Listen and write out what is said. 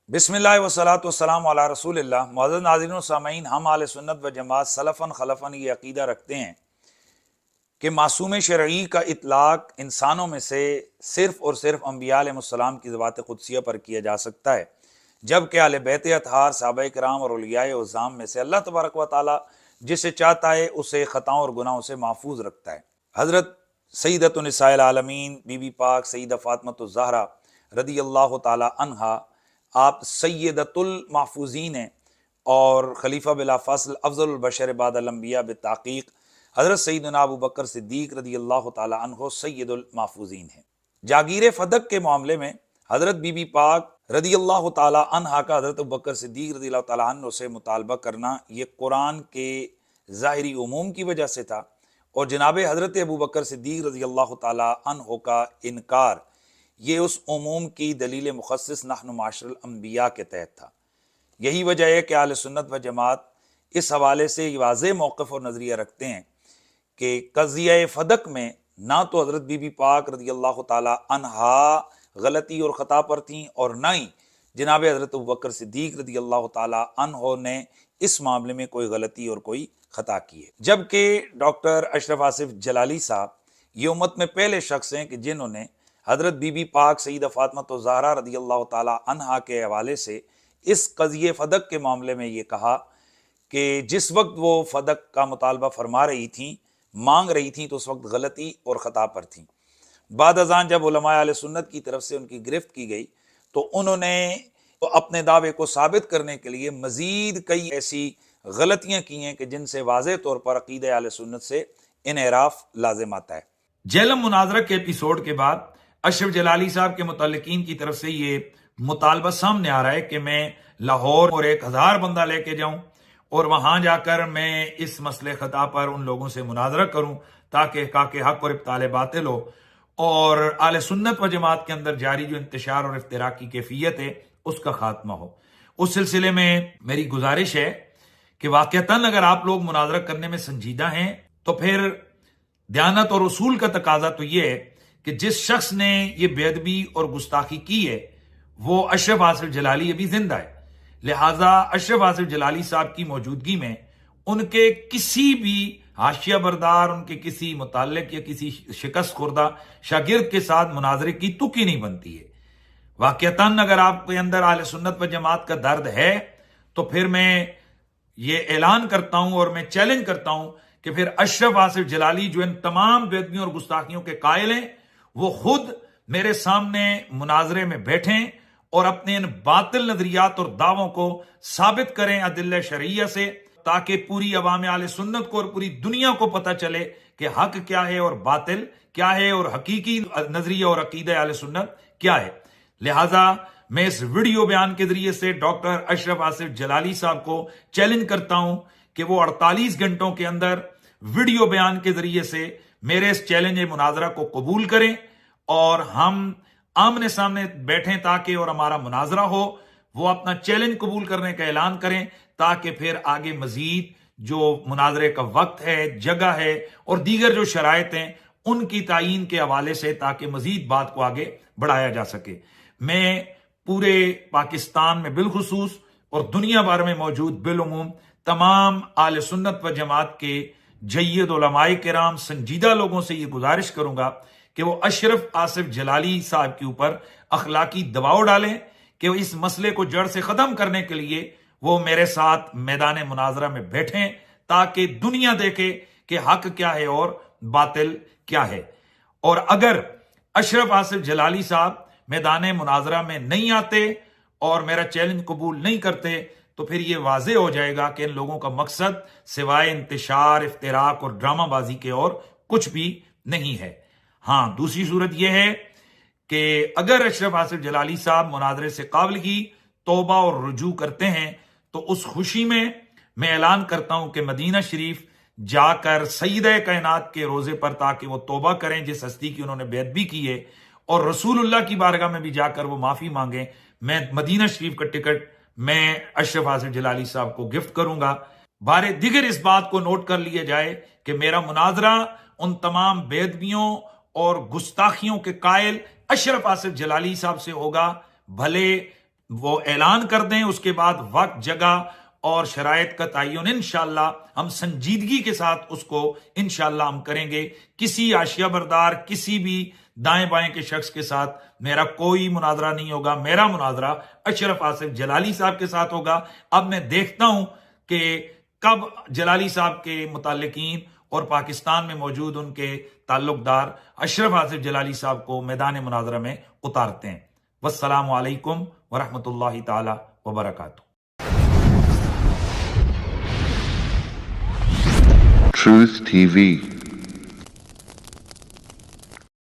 बिस्मिल्लाह वस्सलातु वस्सलामु अला रसूलिल्लाह। मुअज़्ज़ज़ नाज़रीन व सामईन, हम आले सुन्नत व जमात सलफ़न खलफ़न ये अक़ीदा रखते हैं कि मासूम शरई का इतलाक़ इंसानों में से सिर्फ़ और सिर्फ़ अंबिया अलैहिस्सलाम की ज़वात क़ुदसिया पर किया जा सकता है, जबकि अहले बैत अतहार, सहाबाए किराम और औलियाए उज़्ज़ाम में से अल्लाह तबारक व तआला जिसे चाहता है उसे ख़ताओं और गुनाहों से महफूज रखता है। हज़रत सय्यदतुन निसाइल आलमीन बीबी पाक सय्यदा फ़ातिमतुज़ ज़हरा रदियल्लाहु ताला अन्हा, आप सय्यदतुल महफूज़ीन हैं और खलीफा बिला फ़स्ल अफ़ज़लुल बशर बादल अंबिया बित्तहक़ीक़ हज़रत सय्यदना अबू बकर सिद्दीक़ रदियल्लाहु ताला अन्हु सय्यदुल महफूज़ीन हैं। जागीर फ़दक के मामले में हज़रत बीबी पाक रदियल्लाहु ताला अन्हा का हज़रत अबू बकर सिद्दीक़ रदियल्लाहु ताला अन्हु से मुतालबा करना ये कुरान के ज़ाहिरी उमूम की वजह से था, और जनाब हज़रत अबू बकर सिद्दीक़ रदियल्लाहु ताला अन्हु का इनकार ये उस उमूम की दलील मुखस्सिस नहनु माशरुल अंबिया के तहत था। यही वजह है कि अहले सुन्नत व जमात इस हवाले से वाज़ेह मौक़िफ़ और नज़रिया रखते हैं कि क़ज़िया फ़दक में ना तो हज़रत बीबी पाक रदियल्लाहु ताला अन्हा गलती और ख़ता पर थीं, और ना ही जनाब हज़रत अबू बकर सिद्दीक़ रदियल्लाहु ताला अन्हु ने इस मामले में कोई गलती और कोई ख़ता की है। जबकि डॉक्टर अशरफ आसिफ जलाली साहब ये उम्मत में पहले शख्स हैं कि जिन्होंने हज़रत बीबी पाक सय्यदा फ़ातिमतुज़ ज़हरा रदियल्लाहु ताला अन्हा के हवाले से इस क़ज़िया फ़दक के मामले में ये कहा कि जिस वक्त वो फ़दक का मुतालबा फरमा रही थी, मांग रही थी, तो उस वक्त गलती और ख़ता पर थी। बाद अज़ान जब उलमाए अहले सुन्नत की तरफ से उनकी गिरफ्त की गई तो उन्होंने अपने दावे को साबित करने के लिए मज़ीद कई ऐसी गलतियाँ की हैं कि जिनसे वाज़ेह तौर पर अक़ीदा अहले सुन्नत से इनहराफ लाज़िम आता है। जेलम मुनाज़रा के एपिसोड के बाद अशरफ जलाली साहब के मुतल्लिकीन की तरफ से ये मुतालबा सामने आ रहा है कि मैं लाहौर और 1000 बंदा लेके जाऊं और वहां जाकर मैं इस मसले खता पर उन लोगों से मुनाजरा करूं ताकि हक और इब्ताल बातिल हो और आले सुन्नत व जमात के अंदर जारी जो इंतशार और इफ्तिरा की कैफियत है उसका खात्मा हो। उस सिलसिले में मेरी गुजारिश है कि वाक़तन अगर आप लोग मुनाजरा करने में संजीदा हैं तो फिर दयानत और उसूल का तकाजा तो ये है कि जिस शख्स ने ये बेअदबी और गुस्ताखी की है वो अशरफ आसिफ जलाली अभी जिंदा है, लिहाजा अशरफ आसिफ जलाली साहब की मौजूदगी में उनके किसी भी हाशिया बरदार, उनके किसी मुताल्लिक या किसी शिकस्त खुर्दा शागिर्द के साथ मुनाजरे की तुक ही नहीं बनती है। वाक़तन अगर आपके अंदर आले सुन्नत व जमात का दर्द है तो फिर मैं ये ऐलान करता हूं और मैं चैलेंज करता हूं कि फिर अशरफ आसिफ जलाली जो इन तमाम बेअदबियों और गुस्ताखियों के कायल हैं वो खुद मेरे सामने मुनाजरे में बैठें और अपने इन बातिल नजरियात और दावों को साबित करें अदिल्ला शरईया से, ताकि पूरी अवाम आले सुन्नत को और पूरी दुनिया को पता चले कि हक क्या है और बातिल क्या है और हकीकी नजरिया और अकीदा आले सुन्नत क्या है। लिहाजा मैं इस वीडियो बयान के जरिए से डॉक्टर अशरफ आसिफ जलाली साहब को चैलेंज करता हूं कि वो 48 घंटों के अंदर वीडियो बयान के जरिए से मेरे इस चैलेंज मुनाजरा को कबूल करें और हम आमने सामने बैठें ताकि और हमारा मुनाजरा हो। वो अपना चैलेंज कबूल करने का ऐलान करें ताकि फिर आगे मजीद जो मुनाजरे का वक्त है, जगह है और दीगर जो शराइत हैं उनकी तायीन के हवाले से, ताकि मजीद बात को आगे बढ़ाया जा सके। मैं पूरे पाकिस्तान में बिलखुसूस और दुनिया भर में मौजूद बिलउमूम तमाम आले सुन्नत व जमात के जय्यद उलमाए किराम, संजीदा लोगों से ये गुजारिश करूंगा कि वो अशरफ आसिफ जलाली साहब के ऊपर अखलाकी दबाव डालें कि वो इस मसले को जड़ से खत्म करने के लिए वो मेरे साथ मैदान मुनाजरा में बैठें ताकि दुनिया देखे कि हक क्या है और बातिल क्या है। और अगर अशरफ आसिफ जलाली साहब मैदान मुनाजरा में नहीं आते और मेरा चैलेंज कबूल नहीं करते तो फिर ये वाजे हो जाएगा कि इन लोगों का मकसद सिवाय इंतशार, इफ्तिराक और ड्रामाबाजी के और कुछ भी नहीं है। हाँ, दूसरी सूरत यह है कि अगर अशरफ आसिफ जलाली साहब मुनाजरे से काबिलगी, तौबा और रुजू करते हैं तो उस खुशी में मैं ऐलान करता हूं कि मदीना शरीफ जाकर सईद कायनात के रोजे पर ताकि वो तौबा करें जिस हस्ती की उन्होंने बेअदबी की है, और रसूलुल्लाह की बारगाह में भी जाकर वो माफी मांगे। मैं मदीना शरीफ का टिकट मैं अशरफ आसिफ जलाली साहब को गिफ्ट करूंगा। बारे दिगर इस बात को नोट कर लिया जाए कि मेरा मुनाजरा उन तमाम बेअदबियों और गुस्ताखियों के कायल अशरफ आसिफ जलाली साहब से होगा, भले وہ اعلان کر دیں، اس کے بعد وقت، جگہ اور شرائط کا تعین انشاءاللہ ہم سنجیدگی کے ساتھ اس کو انشاءاللہ ہم کریں گے۔ کسی حاشیہ بردار، کسی بھی دائیں بائیں کے شخص کے ساتھ میرا کوئی مناظرہ نہیں ہوگا۔ میرا مناظرہ اشرف آصف جلالی صاحب کے ساتھ ہوگا۔ اب میں دیکھتا ہوں کہ کب جلالی صاحب کے متعلقین اور پاکستان میں موجود ان کے تعلق دار اشرف آصف جلالی صاحب کو میدان مناظرہ میں اتارتے ہیں۔ والسلام علیکم ورحمۃ اللہ تعالی وبرکاتہ۔ Truth TV.